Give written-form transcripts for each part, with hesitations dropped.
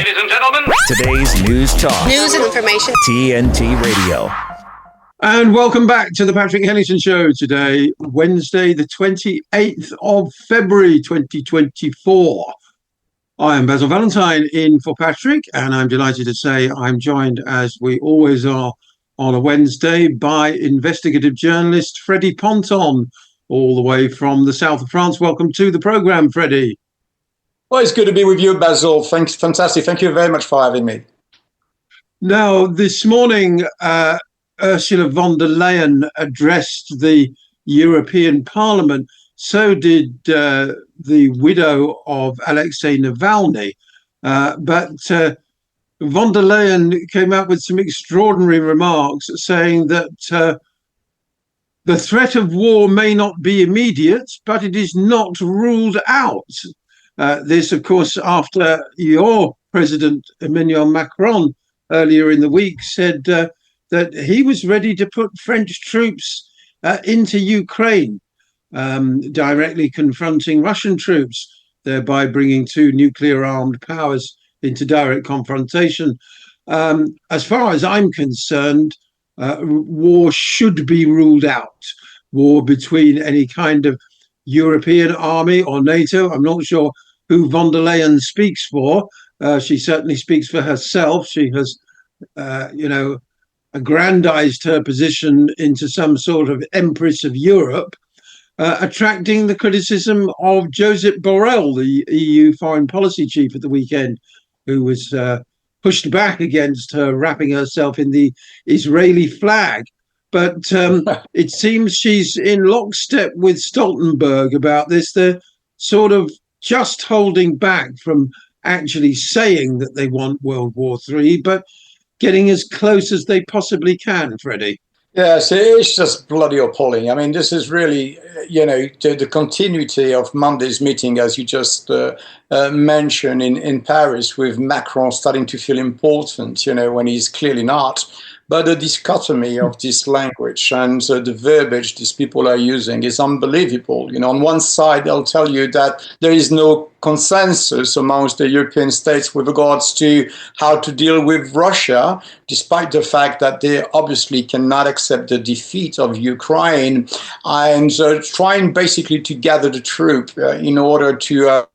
Ladies and gentlemen, today's news talk. News and information. TNT Radio. And welcome back to the Patrick Henningsen Show today, Wednesday, the 28th of February, 2024. I am Basil Valentine in for Patrick, and I'm delighted to say I'm joined, as we always are on a Wednesday, by investigative journalist Freddie Ponton, all the way from the south of France. Welcome to the programme, Freddie. Well, it's good to be with you, Basil. Thanks, fantastic. Thank you very much for having me. Now, this morning, Ursula von der Leyen addressed the European Parliament. So did the widow of Alexei Navalny. But von der Leyen came out with some extraordinary remarks saying that the threat of war may not be immediate, but it is not ruled out. This, of course, after your president, Emmanuel Macron, earlier in the week said that he was ready to put French troops into Ukraine, directly confronting Russian troops, thereby bringing two nuclear-armed powers into direct confrontation. As far as I'm concerned, war should be ruled out. War between any kind of European army or NATO. I'm not sure who von der Leyen speaks for. She certainly speaks for herself. She has, aggrandized her position into some sort of Empress of Europe, attracting the criticism of Josep Borrell, the EU foreign policy chief at the weekend, who was pushed back against her wrapping herself in the Israeli flag. But it seems she's in lockstep with Stoltenberg about this. They're sort of just holding back from actually saying that they want World War III, but getting as close as they possibly can, Freddie. Yes, it's just bloody appalling. I mean, this is really, the continuity of Monday's meeting, as you just mentioned in Paris, with Macron starting to feel important, when he's clearly not. But the dichotomy of this language and the verbiage these people are using is unbelievable. On one side, they'll tell you that there is no consensus amongst the European states with regards to how to deal with Russia, despite the fact that they obviously cannot accept the defeat of Ukraine, and trying basically to gather the troop in order to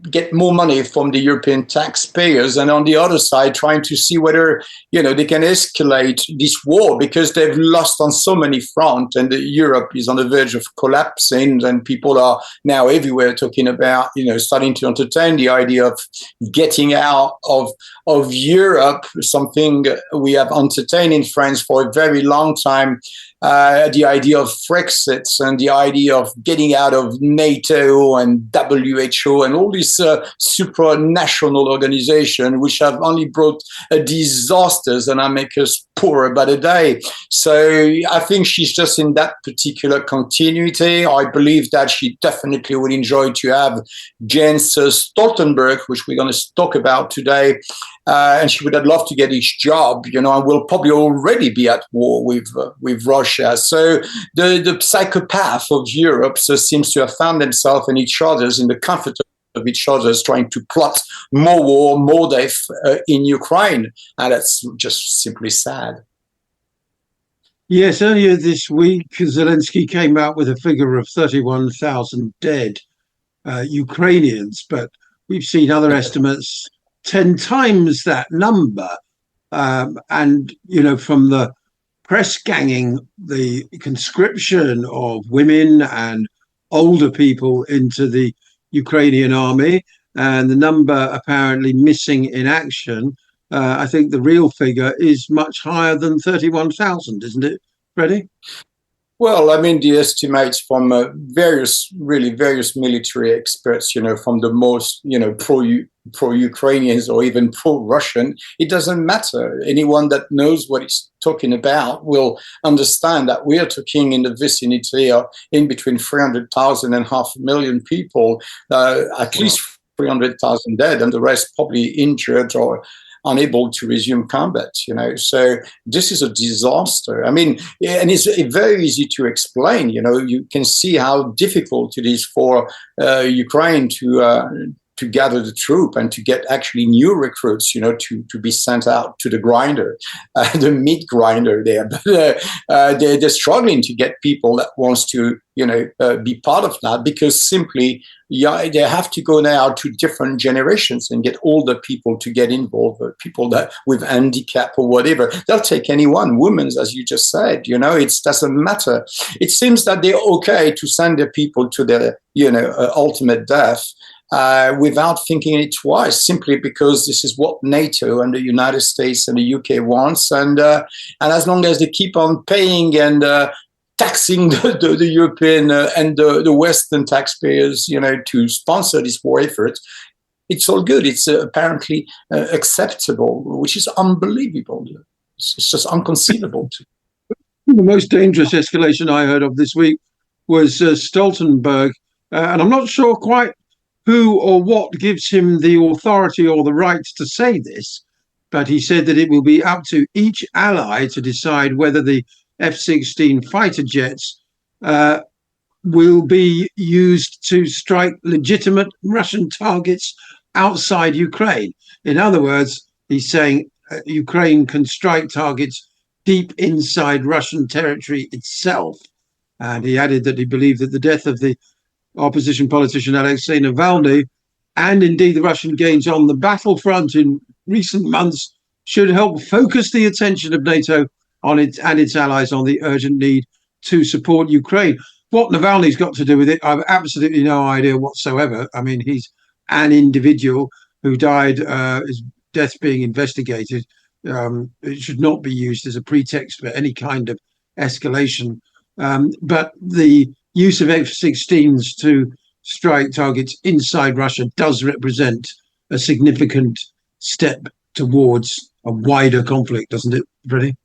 get more money from the European taxpayers, and on the other side trying to see whether they can escalate this war, because they've lost on so many fronts and Europe is on the verge of collapsing, and people are now everywhere talking about starting to entertain the idea of getting out of Europe, something we have entertained in France for a very long time. The idea of Brexit and the idea of getting out of NATO and WHO and all these supranational organizations, which have only brought disasters and make us poorer by the day. So I think she's just in that particular continuity. I believe that she definitely would enjoy to have Jens Stoltenberg, which we're going to talk about today. And she would have loved to get his job, and will probably already be at war with Russia. So the psychopath of Europe seems to have found themselves in each other's, in the comfort of each other's, trying to plot more war, more death in Ukraine. And that's just simply sad. Yes, earlier this week, Zelensky came out with a figure of 31,000 dead Ukrainians, but we've seen other estimates 10 times that number. And, from the press ganging, the conscription of women and older people into the Ukrainian army, and the number apparently missing in action, I think the real figure is much higher than 31,000, isn't it, Freddie? Well, I mean, the estimates from various military experts, from the most, pro-Ukrainians or even pro-Russian, it doesn't matter. Anyone that knows what it's talking about will understand that we are talking in the vicinity of in between 300,000 and 500,000 people, at least 300,000 dead, and the rest probably injured or unable to resume combat, So this is a disaster. I mean, and it's very easy to explain, you can see how difficult it is for Ukraine to to gather the troop and to get actually new recruits, to be sent out to the grinder, the meat grinder there. But they're struggling to get people that wants to, be part of that, because simply, they have to go now to different generations and get older people to get involved, people that with handicap or whatever. They'll take anyone, women, as you just said. It doesn't matter. It seems that they're okay to send the people to their, ultimate death. Without thinking it twice, simply because this is what NATO and the United States and the UK wants, and as long as they keep on paying and taxing the European and the Western taxpayers, to sponsor this war effort, it's all good. It's apparently acceptable, which is unbelievable. It's just inconceivable. The most dangerous escalation I heard of this week was Stoltenberg, and I'm not sure quite who or what gives him the authority or the right to say this, but he said that it will be up to each ally to decide whether the F-16 fighter jets will be used to strike legitimate Russian targets outside Ukraine. In other words, he's saying Ukraine can strike targets deep inside Russian territory itself. And he added that he believed that the death of the opposition politician Alexei Navalny, and indeed the Russian gains on the battlefront in recent months, should help focus the attention of NATO on it and its allies on the urgent need to support Ukraine. What Navalny's got to do with it, I've absolutely no idea whatsoever. I mean, he's an individual who died, his death being investigated. It should not be used as a pretext for any kind of escalation. But the use of F-16s to strike targets inside Russia does represent a significant step towards a wider conflict, doesn't it, Freddie?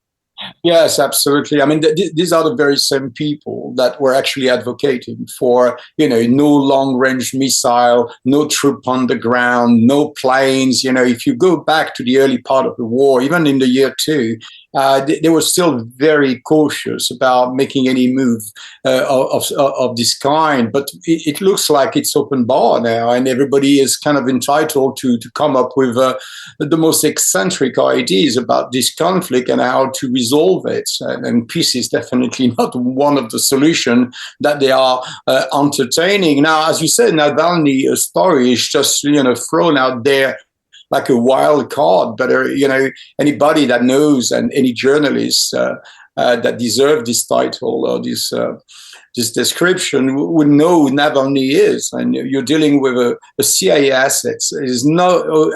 Yes, absolutely. I mean, these are the very same people that were actually advocating for, no long-range missile, no troop on the ground, no planes. If you go back to the early part of the war, even in the year 2, they were still very cautious about making any move of this kind. But it looks like it's open bar now, and everybody is kind of entitled to come up with the most eccentric ideas about this conflict and how to resolve it. And peace is definitely not one of the solutions that they are entertaining. Now, as you said, Navalny's story is just thrown out there like a wild card, but anybody that knows, and any journalist that deserve this title or this description would know who Navalny is. And you're dealing with a CIA asset. There's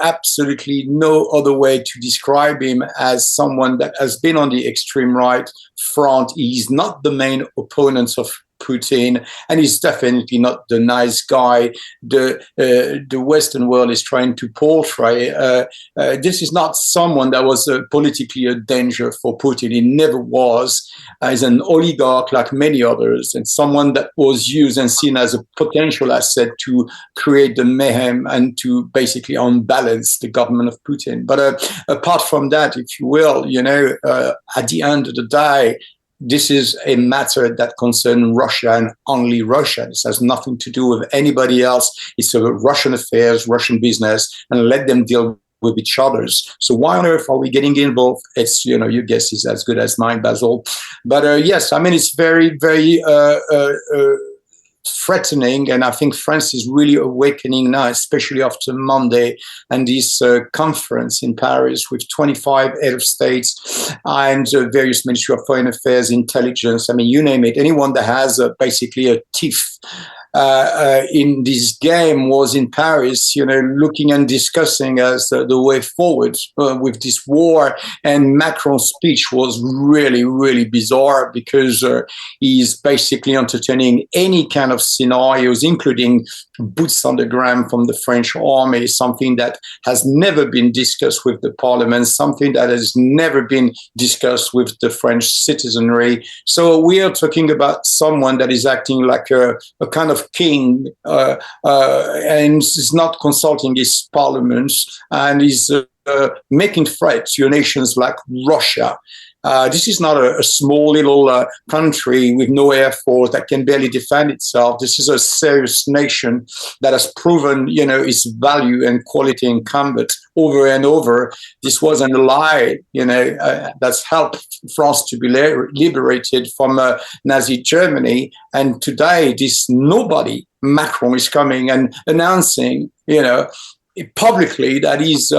absolutely no other way to describe him as someone that has been on the extreme right front. He's not the main opponent of Putin, and he's definitely not the nice guy the Western world is trying to portray. This is not someone that was politically a danger for Putin. He never was. He's an oligarch like many others, and someone that was used and seen as a potential asset to create the mayhem and to basically unbalance the government of Putin. But apart from that, if you will, at the end of the day, this is a matter that concerns Russia and only Russia. This has nothing to do with anybody else. It's a Russian affairs, Russian business, and let them deal with each other's. So why on earth are we getting involved? It's, your guess is as good as mine, Basil. But yes, I mean, it's very, very threatening, and I think France is really awakening now, especially after Monday and this conference in Paris with 25 head of states and various Ministry of Foreign Affairs, intelligence. I mean, you name it. Anyone that has basically a teeth in this game was in Paris, looking and discussing as the way forward with this war. And Macron's speech was really, really bizarre because he's basically entertaining any kind of scenarios, including boots on the ground from the French army, something that has never been discussed with the parliament, something that has never been discussed with the French citizenry. So we are talking about someone that is acting like a kind of king and is not consulting his parliaments and is making threats to nations like Russia. This is not a small little country with no air force that can barely defend itself. This is a serious nation that has proven, its value and quality in combat over and over. This was an ally, that's helped France to be liberated from Nazi Germany. And today, this nobody, Macron, is coming and announcing, publicly that he's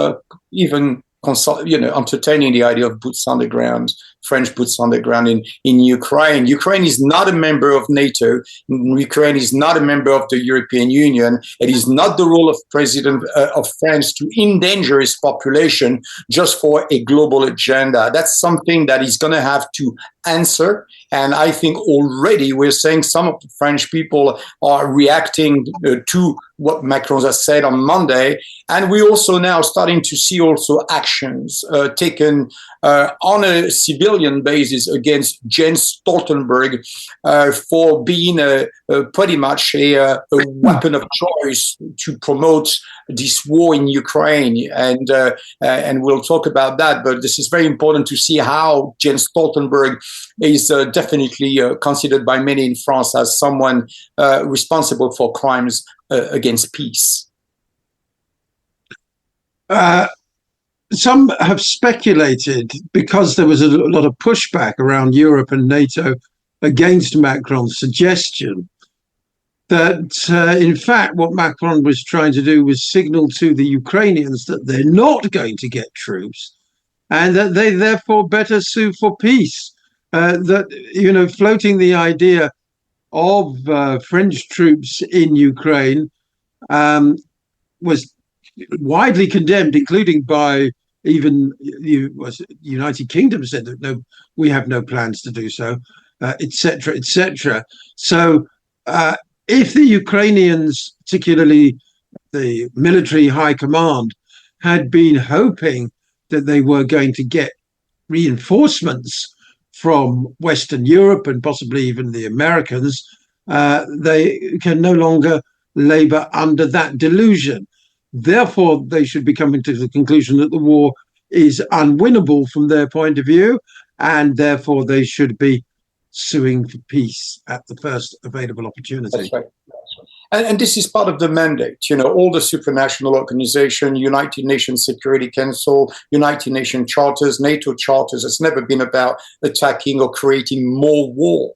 even entertaining the idea of boots on the ground, French boots on the ground in Ukraine. Ukraine is not a member of NATO. Ukraine is not a member of the European Union. It is not the role of President of France to endanger his population just for a global agenda. That's something that he's going to have to answer. And I think already we're saying some of the French people are reacting to what Macron has said on Monday. And we're also now starting to see also actions taken on a civilian basis against Jens Stoltenberg for being pretty much a weapon of choice to promote this war in Ukraine. And we'll talk about that. But this is very important to see how Jens Stoltenberg is definitely considered by many in France as someone responsible for crimes against peace. Some have speculated, because there was a lot of pushback around Europe and NATO against Macron's suggestion, that in fact what Macron was trying to do was signal to the Ukrainians that they're not going to get troops and that they therefore better sue for peace. That, floating the idea of French troops in Ukraine was widely condemned, including by even the United Kingdom said that no, we have no plans to do so, etc., etc. So if the Ukrainians, particularly the military high command, had been hoping that they were going to get reinforcements from Western Europe and possibly even the Americans, they can no longer labor under that delusion. Therefore, they should be coming to the conclusion that the war is unwinnable from their point of view, and therefore they should be suing for peace at the first available opportunity. That's right. And this is part of the mandate. All the supranational organizations, United Nations Security Council, United Nations charters, NATO charters, it's never been about attacking or creating more war.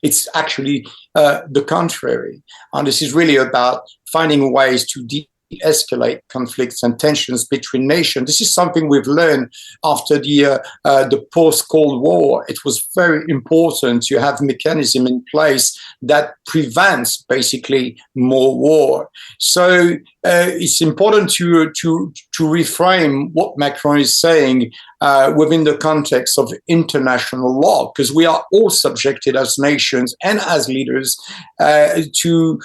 It's actually the contrary. And this is really about finding ways to de-escalate conflicts and tensions between nations. This is something we've learned after the post-Cold War. It was very important to have mechanism in place that prevents basically more war. So it's important to reframe what Macron is saying within the context of international law, because we are all subjected as nations and as leaders to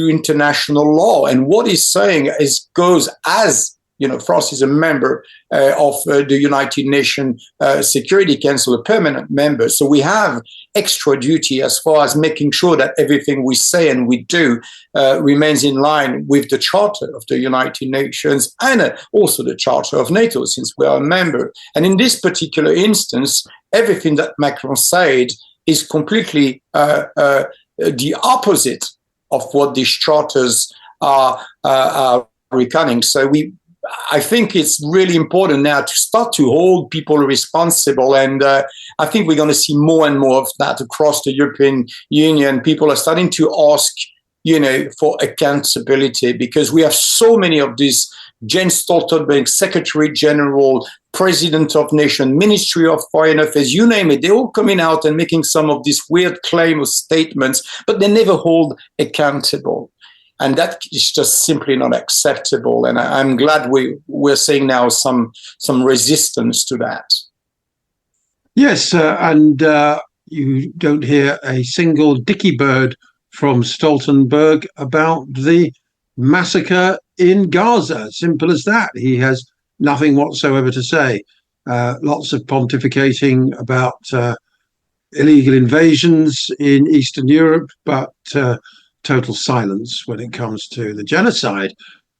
international law. And what he's saying goes as France is a member of the United Nations Security Council, a permanent member. So we have extra duty as far as making sure that everything we say and we do remains in line with the Charter of the United Nations and also the Charter of NATO, since we are a member. And in this particular instance, everything that Macron said is completely the opposite of what these charters are reckoning. So I think it's really important now to start to hold people responsible. And I think we're going to see more and more of that across the European Union. People are starting to ask, for accountability, because we have so many of these Jens Stoltenberg, Secretary General, President of Nation, Ministry of Foreign Affairs, you name it. They're all coming out and making some of these weird claims or statements, but they never hold accountable. And that is just simply not acceptable. And I'm glad we're seeing now some resistance to that. Yes, and you don't hear a single dicky bird from Stoltenberg about the massacre in Gaza. Simple as that. He has nothing whatsoever to say. Lots of pontificating about illegal invasions in Eastern Europe, but total silence when it comes to the genocide.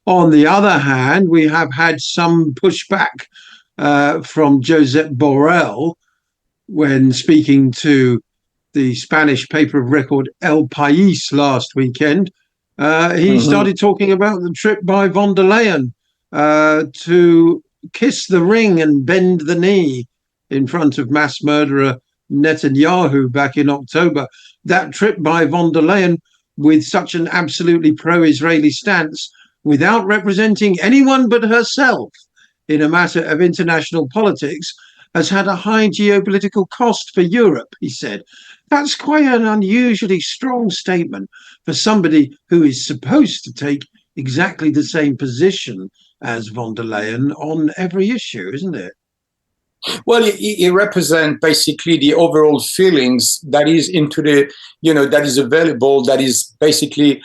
On the other hand, we have had some pushback from Josep Borrell, when speaking to the Spanish paper of record El País last weekend, he started talking about the trip by von der Leyen to kiss the ring and bend the knee in front of mass murderer Netanyahu back in October. That trip by von der Leyen, with such an absolutely pro-Israeli stance, without representing anyone but herself in a matter of international politics, has had a high geopolitical cost for Europe, he said. That's quite an unusually strong statement for somebody who is supposed to take exactly the same position as von der Leyen on every issue, isn't it? Well, he represents basically the overall feelings that is into the, that is available, that is basically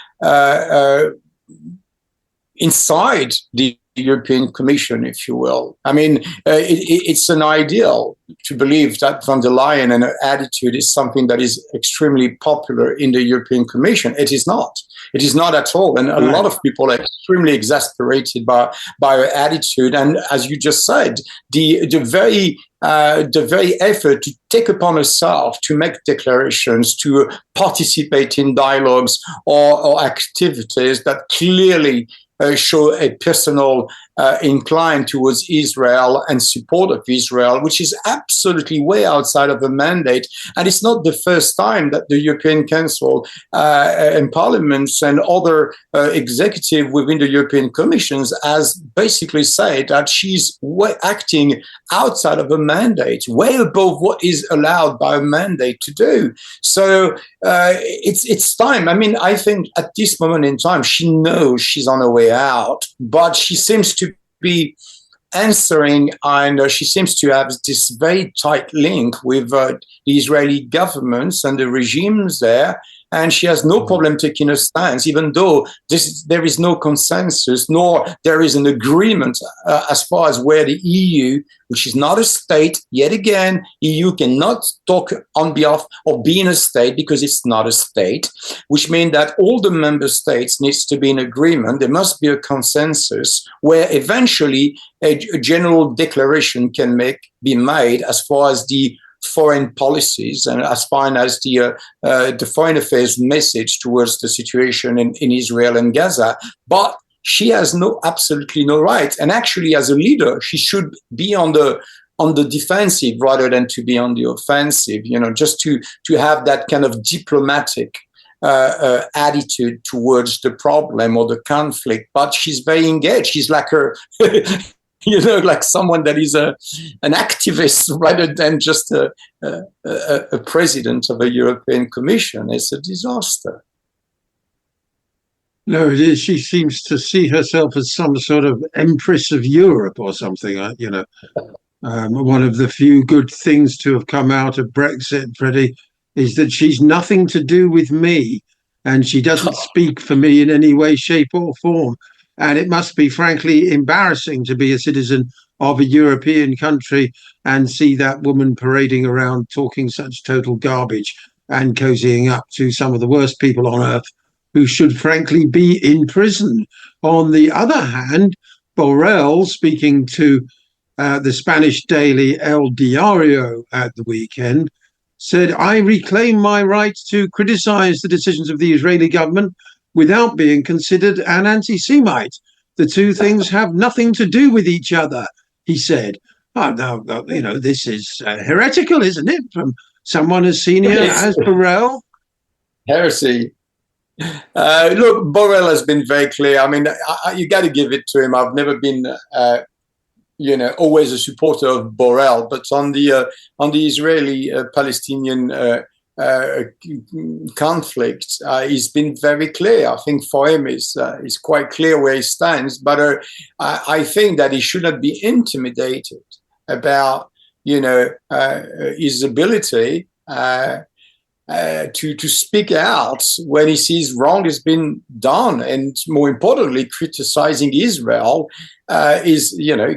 inside the European Commission, if you will. I mean, it's an ideal to believe that von der Leyen and her attitude is something that is extremely popular in the European Commission. It is not. It is not at all. And a lot of people are extremely exasperated by her attitude. And as you just said, the very effort to take upon herself to make declarations, to participate in dialogues or activities that clearly show a personal incline towards Israel and support of Israel, which is absolutely way outside of the mandate. And it's not the first time that the European Council and parliaments and other executive within the European Commissions has basically said that she's acting outside of a mandate, way above what is allowed by a mandate to do. So it's time. I mean, I think at this moment in time, she knows she's on her way out, but she seems to be answering, and she seems to have this very tight link with the Israeli governments and the regimes there. And she has no problem taking a stance, even though there is no consensus, nor there is an agreement as far as where the EU, which is not a state, yet again, EU cannot talk on behalf of being a state because it's not a state, which means that all the member states needs to be in agreement. There must be a consensus where eventually a general declaration can be made as far as the foreign policies and as far as the foreign affairs message towards the situation in Israel and Gaza. But she has absolutely no right. And actually, as a leader, she should be on the defensive rather than to be on the offensive, just to have that kind of diplomatic attitude towards the problem or the conflict. But she's very engaged. She's like like someone that is an activist rather than just a president of a European Commission. It's a disaster. No, it is. She seems to see herself as some sort of empress of Europe or something, one of the few good things to have come out of Brexit, Freddie, is that she's nothing to do with me and she doesn't speak for me in any way, shape or form. And it must be, frankly, embarrassing to be a citizen of a European country and see that woman parading around talking such total garbage and cozying up to some of the worst people on earth who should, frankly, be in prison. On the other hand, Borrell, speaking to the Spanish daily El Diario at the weekend, said, "I reclaim my right to criticize the decisions of the Israeli government without being considered an anti-Semite. The two things have nothing to do with each other," he said. Oh, no, this is heretical, isn't it, from someone as senior as Borrell? Heresy. Look, Borrell has been very clear. I mean, you got to give it to him. I've never been, always a supporter of Borrell, but on the Israeli-Palestinian conflict, he's been very clear. I think for him is quite clear where he stands. But I think that he should not be intimidated about his ability to speak out when he sees wrong has been done, and more importantly, criticizing Israel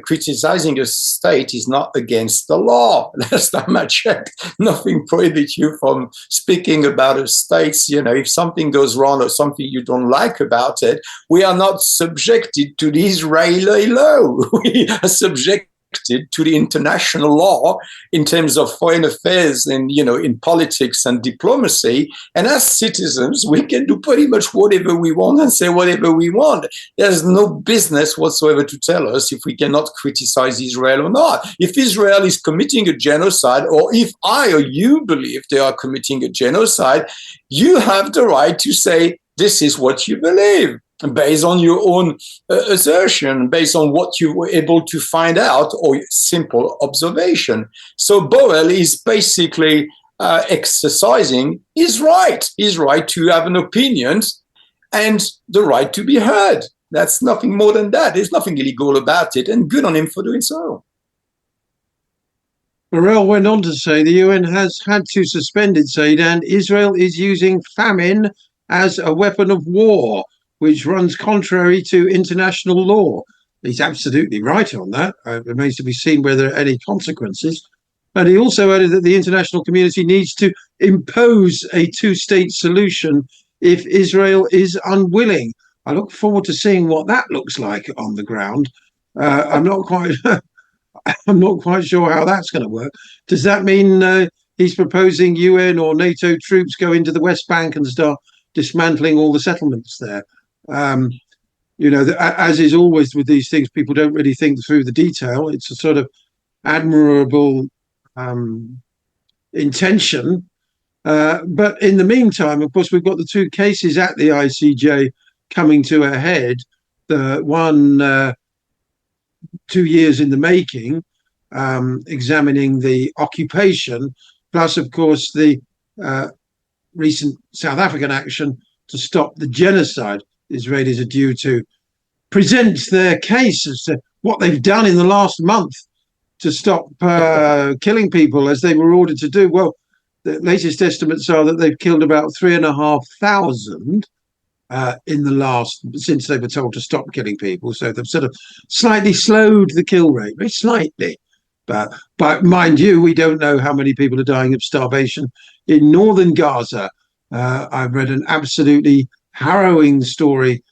criticizing a state is not against the law. Last time I checked, nothing prohibits you from speaking about a state. If something goes wrong or something you don't like about it, we are not subjected to the Israeli law. We are subjected to the international law in terms of foreign affairs and, in politics and diplomacy. And as citizens, we can do pretty much whatever we want and say whatever we want. There's no business whatsoever to tell us if we cannot criticize Israel or not. If Israel is committing a genocide, or if I or you believe they are committing a genocide, you have the right to say, this is what you believe, based on your own assertion, based on what you were able to find out, or simple observation. So Borrell is basically exercising his right to have an opinion and the right to be heard. That's nothing more than that. There's nothing illegal about it, and good on him for doing so. Borrell went on to say the UN has had to suspend its aid, and Israel is using famine as a weapon of war, which runs contrary to international law. He's absolutely right on that. It remains to be seen whether there are any consequences. And he also added that the international community needs to impose a two-state solution if Israel is unwilling. I look forward to seeing what that looks like on the ground. I'm not quite sure how that's going to work. Does that mean he's proposing UN or NATO troops go into the West Bank and start dismantling all the settlements there? As is always with these things, people don't really think through the detail. It's a sort of admirable intention. But in the meantime, of course, we've got the two cases at the ICJ coming to a head. The one 2 years in the making, examining the occupation, plus, of course, the recent South African action to stop the genocide. The Israelis are due to present their case as to what they've done in the last month to stop killing people as they were ordered to do. Well, the latest estimates are that they've killed about 3,500 since they were told to stop killing people. So they've sort of slightly slowed the kill rate, very slightly. But mind you, we don't know how many people are dying of starvation in northern Gaza. I've read an absolutely harrowing story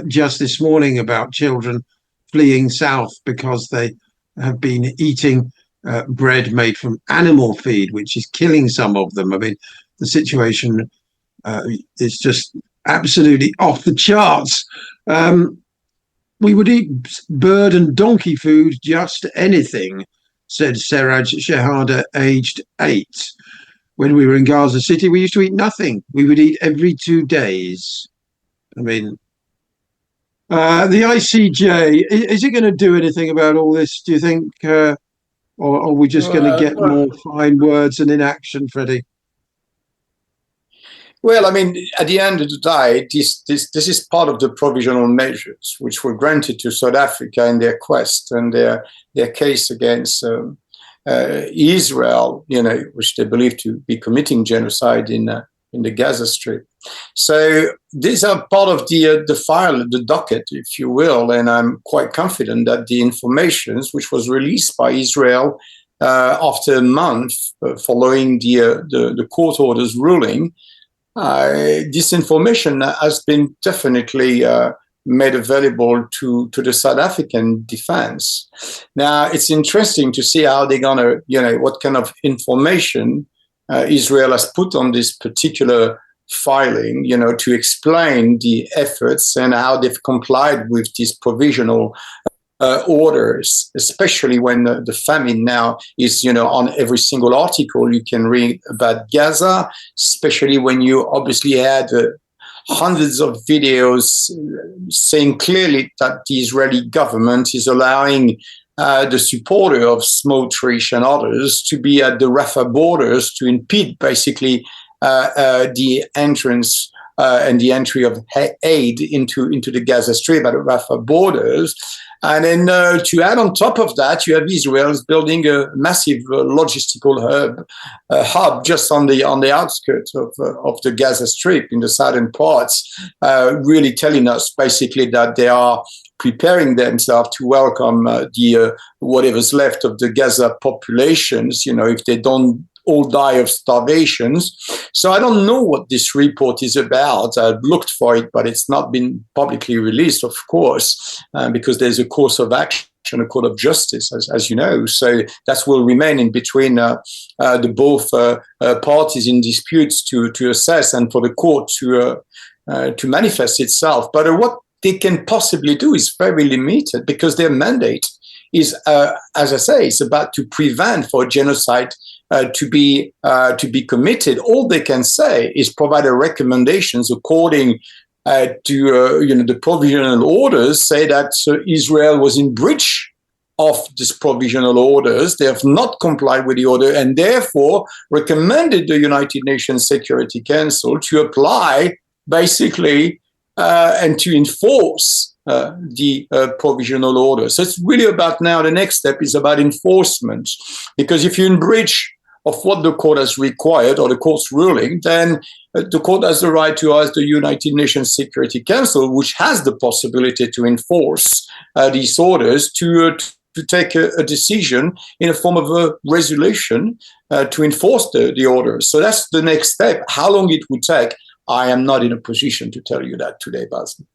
just this morning about children fleeing south because they have been eating bread made from animal feed, which is killing some of them. I mean, the situation is just absolutely off the charts. We would eat bird and donkey food, just anything, said Seraj Shehada, aged 8. When we were in Gaza City, we used to eat nothing. We would eat every 2 days. I mean, the ICJ, is it going to do anything about all this, do you think? Or are we just going to get more fine words and inaction, Freddie? Well, I mean, at the end of the day, this is part of the provisional measures which were granted to South Africa in their quest and their case against Israel, which they believe to be committing genocide in the Gaza Strip. So these are part of the file, the docket, if you will, and I'm quite confident that the information which was released by Israel after a month following the court order's ruling, this information has been definitely made available to the South African defense. Now, it's interesting to see how they're going to, what kind of information Israel has put on this particular filing, to explain the efforts and how they've complied with these provisional orders, especially when the famine now is, on every single article you can read about Gaza, especially when you obviously had hundreds of videos saying clearly that the Israeli government is allowing the supporter of Smotrich and others to be at the Rafah borders to impede basically the entrance and the entry of aid into the Gaza Strip at the Rafah borders. And then to add on top of that, you have Israel building a massive logistical hub just on the outskirts of the Gaza Strip in the southern parts, really telling us basically that they are preparing themselves to welcome whatever's left of the Gaza populations, if they don't all die of starvations. So I don't know what this report is about. I've looked for it, but it's not been publicly released, of course, because there's a course of action International Court of Justice, as you know. So that will remain in between the both parties in disputes to assess and for the court to manifest itself. But what they can possibly do is very limited, because their mandate is, as I say, it's about to prevent for genocide to be committed. All they can say is provide recommendations according to the provisional orders, say that Israel was in breach of these provisional orders. They have not complied with the order, and therefore recommended the United Nations Security Council to apply basically and to enforce the provisional order. So it's really about now, the next step is about enforcement, because if you're in breach of what the court has required or the court's ruling, then the court has the right to ask the United Nations Security Council, which has the possibility to enforce these orders, to take a decision in a form of a resolution to enforce the orders. So that's the next step. How long it would take, I am not in a position to tell you that today, Basil.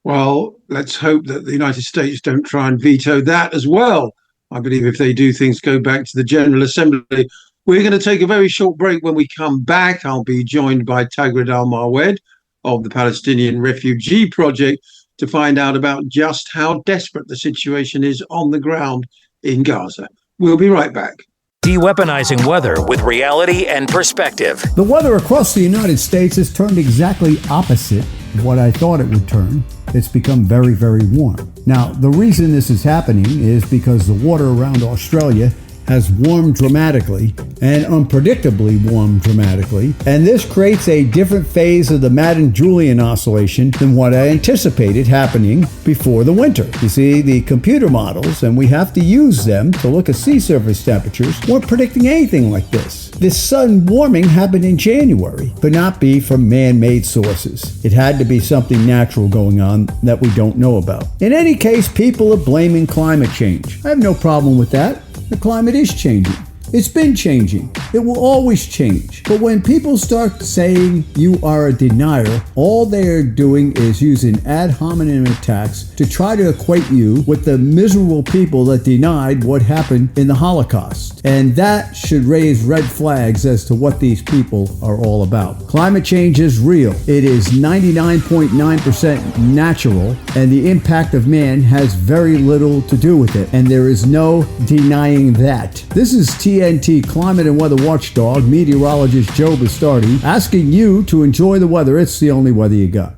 Well, let's hope that the United States don't try and veto that as well. I believe if they do, things go back to the General Assembly. We're going to take a very short break. When we come back, I'll be joined by Tagrid Al-Mawed of the Palestinian Refugee Project to find out about just how desperate the situation is on the ground in Gaza. We'll be right back. De-weaponizing weather with reality and perspective. The weather across the United States has turned exactly opposite of what I thought it would turn. It's become very, very warm. Now, the reason this is happening is because the water around Australia has warmed dramatically and unpredictably warmed dramatically, and this creates a different phase of the Madden-Julian oscillation than what I anticipated happening before the winter. You see, the computer models, and we have to use them to look at sea surface temperatures, weren't predicting anything like this. This sudden warming happened in January, could not be from man-made sources. It had to be something natural going on that we don't know about. In any case, people are blaming climate change. I have no problem with that. The climate is changing. It's been changing. It will always change. But when people start saying you are a denier, all they are doing is using ad hominem attacks to try to equate you with the miserable people that denied what happened in the Holocaust. And that should raise red flags as to what these people are all about. Climate change is real. It is 99.9% natural, and the impact of man has very little to do with it. And there is no denying that. This is TNT Climate and Weather Watchdog, meteorologist Joe Bastardi, asking you to enjoy the weather. It's the only weather you got.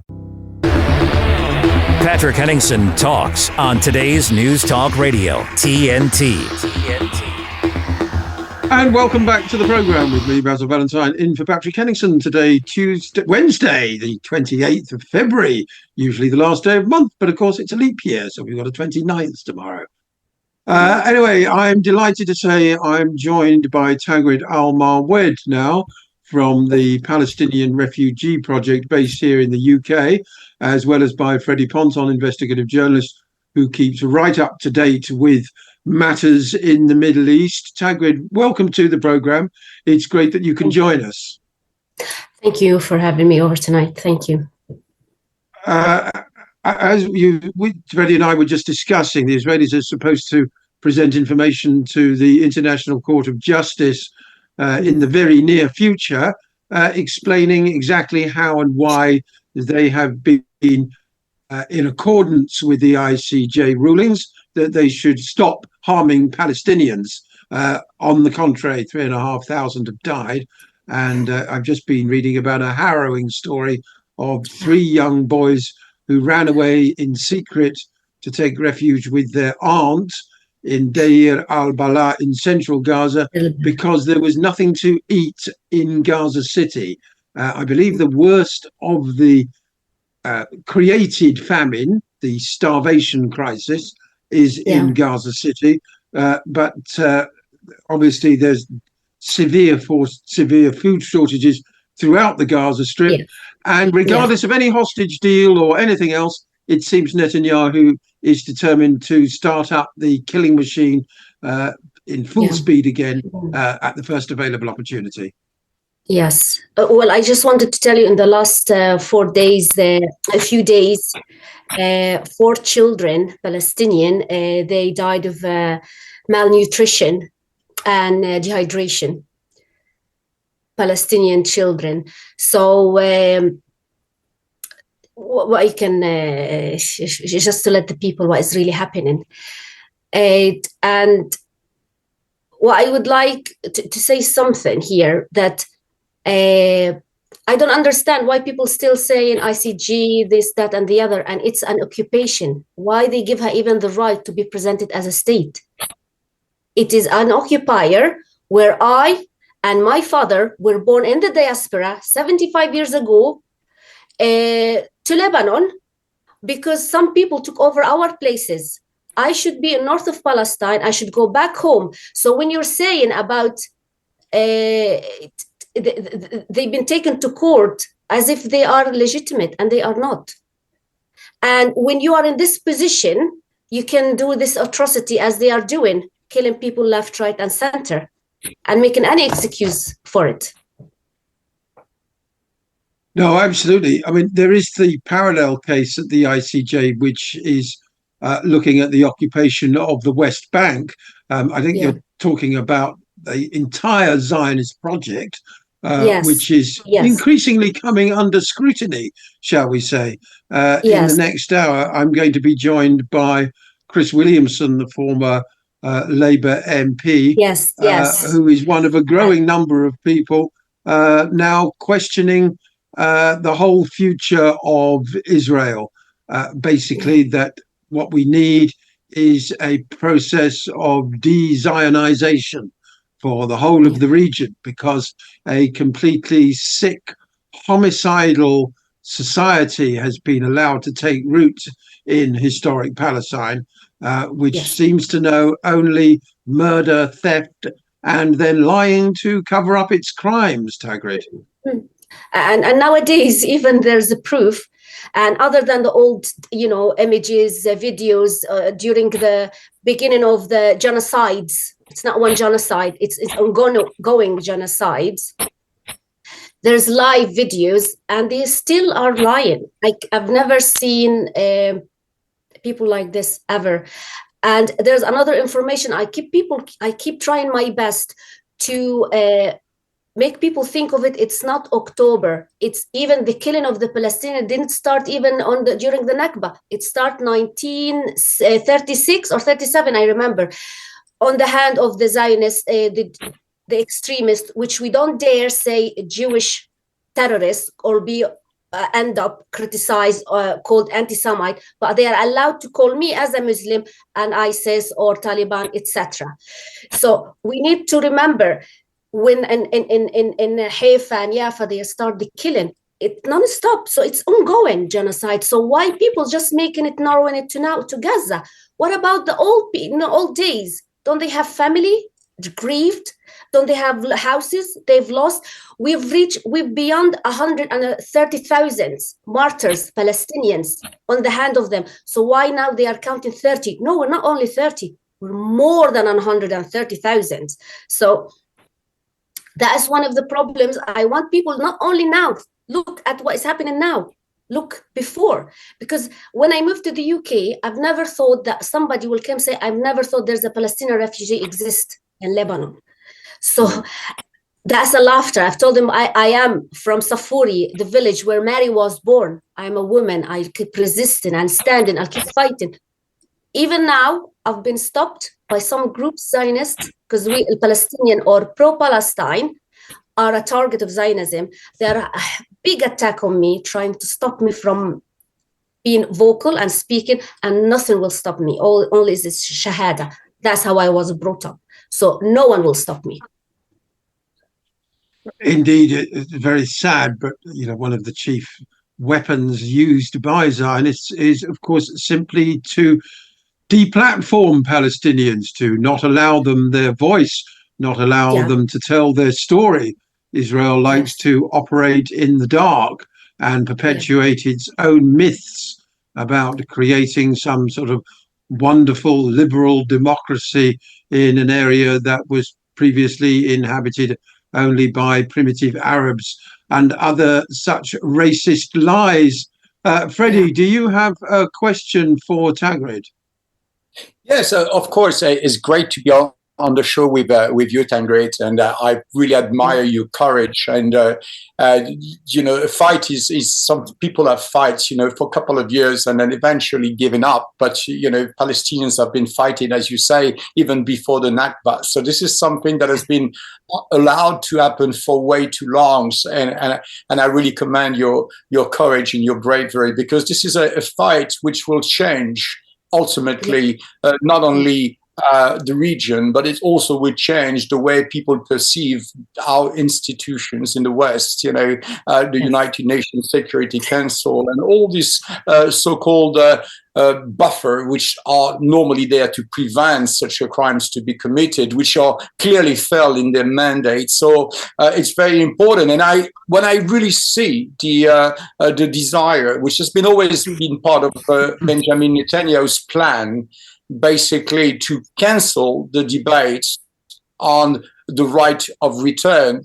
Patrick Henningsen talks on today's News Talk Radio, TNT. And welcome back to the programme with me, Basil Valentine, in for Patrick Henningsen today, Wednesday, the 28th of February, usually the last day of the month, but of course it's a leap year, so we've got a 29th tomorrow. Anyway, I'm delighted to say I'm joined by Tagrid Al-Mawed now from the Palestinian Refugee Project based here in the UK, as well as by Freddie Ponton, investigative journalist who keeps right up to date with matters in the Middle East. Tagrid, welcome to the programme. It's great that you can join us. Thank you for having me over tonight. Thank you. As Freddie and I were just discussing, the Israelis are supposed to present information to the International Court of Justice in the very near future, explaining exactly how and why they have been in accordance with the ICJ rulings, that they should stop harming Palestinians. On the contrary, 3,500 have died. And I've just been reading about a harrowing story of 3 young boys who ran away in secret to take refuge with their aunt in Deir al-Bala in central Gaza because there was nothing to eat in Gaza City. I believe the worst of the created famine, the starvation crisis, is in Gaza City. But obviously there's severe food shortages throughout the Gaza Strip. Yeah. And regardless of any hostage deal or anything else, it seems Netanyahu is determined to start up the killing machine in full speed again at the first available opportunity. Yes. Well, I just wanted to tell you in the last 4 days, a few days, 4 children, Palestinian, they died of malnutrition and dehydration. Palestinian children. So what I can, just to let the people what is really happening. And what I would like to say something here that I don't understand why people still say in ICJ this, that, and the other, and it's an occupation. Why they give her even the right to be presented as a state? It is an occupier where I and my father were born in the diaspora 75 years ago to Lebanon, because some people took over our places. I should be in north of Palestine. I should go back home. So when you're saying about they've been taken to court as if they are legitimate, and they are not. And when you are in this position, you can do this atrocity as they are doing, killing people left, right, and center, and making any excuse for it. No, absolutely. I mean, there is the parallel case at the ICJ, which is looking at the occupation of the West Bank. I think you're talking about the entire Zionist project, which is increasingly coming under scrutiny, shall we say. In the next hour, I'm going to be joined by Chris Williamson, the former Labour MP, who is one of a growing number of people now questioning the whole future of Israel. Basically, that what we need is a process of de-Zionization for the whole of the region, because a completely sick, homicidal society has been allowed to take root in historic Palestine, which seems to know only murder, theft, and then lying to cover up its crimes, Tagrid. And nowadays, even there's a proof. And other than the old, images, videos during the beginning of the genocides, it's not one genocide, it's ongoing genocides. There's live videos, and they still are lying. I've never seen people like this ever. And there's another information. I keep trying my best to make people think of it. It's not October. It's even the killing of the Palestinians didn't start even during the Nakba. It started 1936 or 37, I remember, on the hand of the Zionists, the extremists, which we don't dare say Jewish terrorists or end up criticized or called anti-Semite, but they are allowed to call me as a Muslim and ISIS or Taliban, etc. So we need to remember, when in Haifa and Jaffa they start the killing, it non-stop. So it's ongoing genocide. So why people just making it, narrowing it to Gaza? What about the old days? Don't they have family grieved? Don't they have houses they've lost? We've beyond 130,000 martyrs, Palestinians, on the hand of them. So why now they are counting 30? No, we're not only 30. We're more than 130,000. So that is one of the problems. I want people not only now, look at what is happening now, look before. Because when I moved to the UK, I've never thought that somebody will come say, I've never thought there's a Palestinian refugee exist in Lebanon. So that's a laughter. I've told them I am from Safuri, the village where Mary was born. I'm a woman. I keep resisting and standing. I'll keep fighting. Even now, I've been stopped by some groups, Zionists, because we, Palestinian or pro-Palestine, are a target of Zionism. They're a big attack on me, trying to stop me from being vocal and speaking, and nothing will stop me. Only is this shahada. That's how I was brought up. So no one will stop me. Indeed, it's very sad, but one of the chief weapons used by Zionists is, of course, simply to deplatform Palestinians, to not allow them their voice, not allow them to tell their story. Israel likes to operate in the dark and perpetuate its own myths about creating some sort of wonderful liberal democracy in an area that was previously inhabited only by primitive Arabs and other such racist lies. Freddie, do you have a question for Tagrid? Yes, of course. It's great to be on the show with you, Tagrid, and I really admire your courage. And a fight is some people have fights, for a couple of years and then eventually given up. But Palestinians have been fighting, as you say, even before the Nakba. So this is something that has been allowed to happen for way too long. And I really commend your courage and your bravery, because this is a fight which will change ultimately not only the region, but it also will change the way people perceive our institutions in the West, the United Nations Security Council and all these so-called buffer, which are normally there to prevent such crimes to be committed, which are clearly failed in their mandate. So it's very important. And when I really see the desire, which has always been part of Benjamin Netanyahu's plan, basically to cancel the debate on the right of return,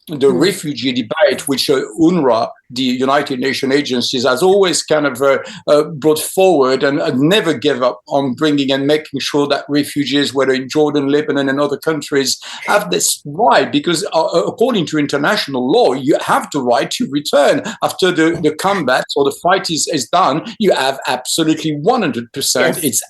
the refugee debate, which UNRWA, the United Nations agencies, has always kind of brought forward and never gave up on bringing and making sure that refugees, whether in Jordan, Lebanon, and other countries, have this right, because according to international law, you have the right to return after the combat or the fight is done. You have absolutely 100%. Yes. It's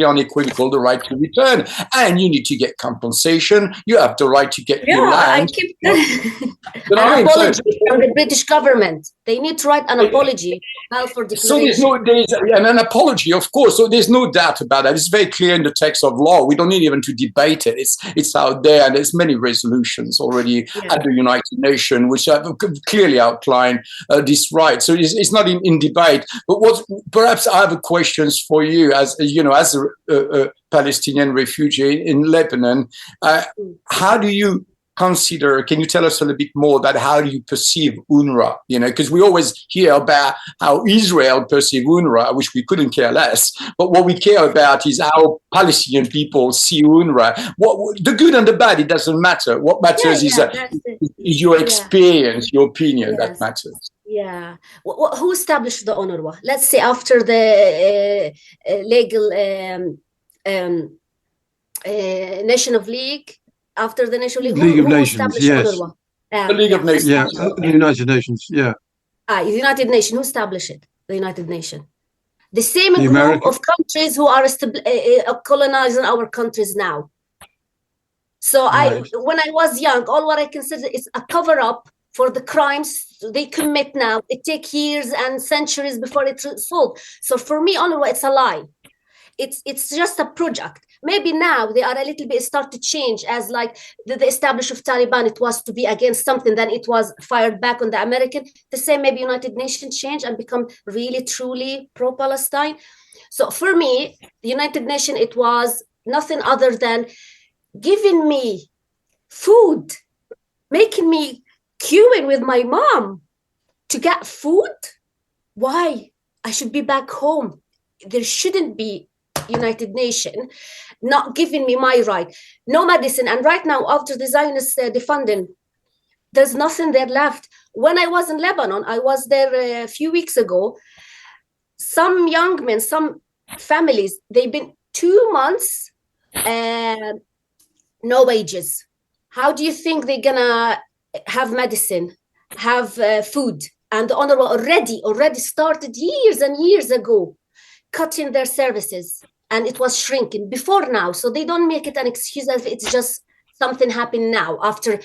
unequivocal the right to return, and you need to get compensation. You have the right to get your land. I keep an apology from the British government. They need to write an apology. For so there's an apology, of course. So there's no doubt about that. It's very clear in the text of law. We don't need even to debate it. It's out there, and there's many resolutions already at the United Nations which have clearly outlined this right. So it's not in debate. But perhaps I have questions for you as a Palestinian refugee in Lebanon. How do you consider, can you tell us a little bit more about how do you perceive UNRWA? Because we always hear about how Israel perceives UNRWA, which we couldn't care less. But what we care about is how Palestinian people see UNRWA. The good and the bad, it doesn't matter. What matters is your experience, your opinion that matters. Yeah. Who established the UNRWA? Let's say after the legal Nation of League, after the Nation of League of Nations, yes. The League of Nations. Yeah, the United Nations, yeah. The United Nations, who established it? The United Nations. The same group of countries who are colonizing our countries now. So when I was young, all what I consider is a cover-up for the crimes they commit now. It takes years and centuries before it's solved. So for me, UNRWA, it's a lie. It's just a project. Maybe now they are a little bit start to change, as like the establishment of Taliban, it was to be against something, then it was fired back on the American. The same, maybe United Nations change and become really, truly pro-Palestine. So for me, the United Nations, it was nothing other than giving me food, making me queuing with my mom to get food. Why? I should be back home. There shouldn't be United Nations not giving me my right. No medicine. And right now, after the Zionist defunding, there's nothing there left. When I was in Lebanon, I was there a few weeks ago. Some young men, some families, they've been 2 months and no wages. How do you think they're gonna have medicine, have food? And the UNRWA already started years and years ago, cutting their services, and it was shrinking before now. So they don't make it an excuse if it's just something happened now after a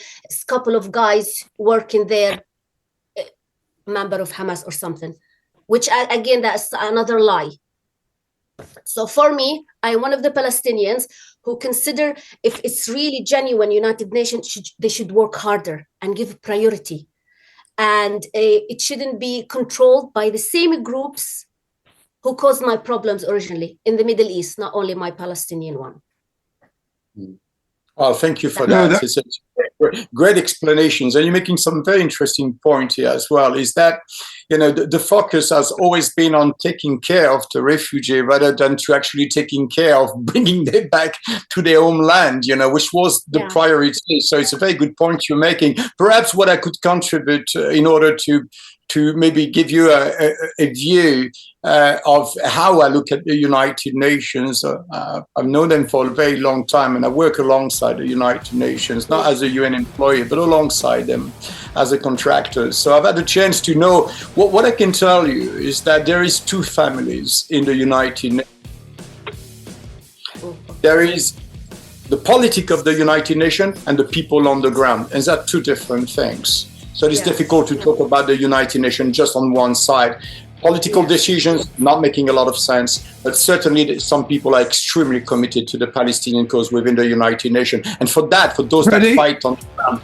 couple of guys working there, member of Hamas or something, which again, that's another lie. So for me, I'm one of the Palestinians who consider if it's really genuine United Nations, they should work harder and give priority. And it shouldn't be controlled by the same groups who caused my problems originally in the Middle East, not only my Palestinian one. Well, thank you for that. great explanations, and you're making some very interesting point here as well. Is that the focus has always been on taking care of the refugee rather than to actually taking care of bringing them back to their homeland, which was the priority. So it's a very good point you're making. Perhaps what I could contribute in order to maybe give you a view of how I look at the United Nations. I've known them for a very long time, and I work alongside the United Nations, not as a UN employee, but alongside them as a contractor. So I've had a chance to know. What I can tell you is that there is two families in the United Nations. There is the politics of the United Nations and the people on the ground, and they're two different things. So it's difficult to talk about the United Nations just on one side. Political decisions not making a lot of sense, but certainly some people are extremely committed to the Palestinian cause within the United Nations. And for those Freddie, that fight on the ground.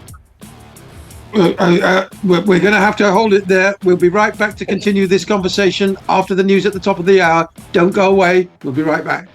We're going to have to hold it there. We'll be right back to continue this conversation after the news at the top of the hour. Don't go away. We'll be right back.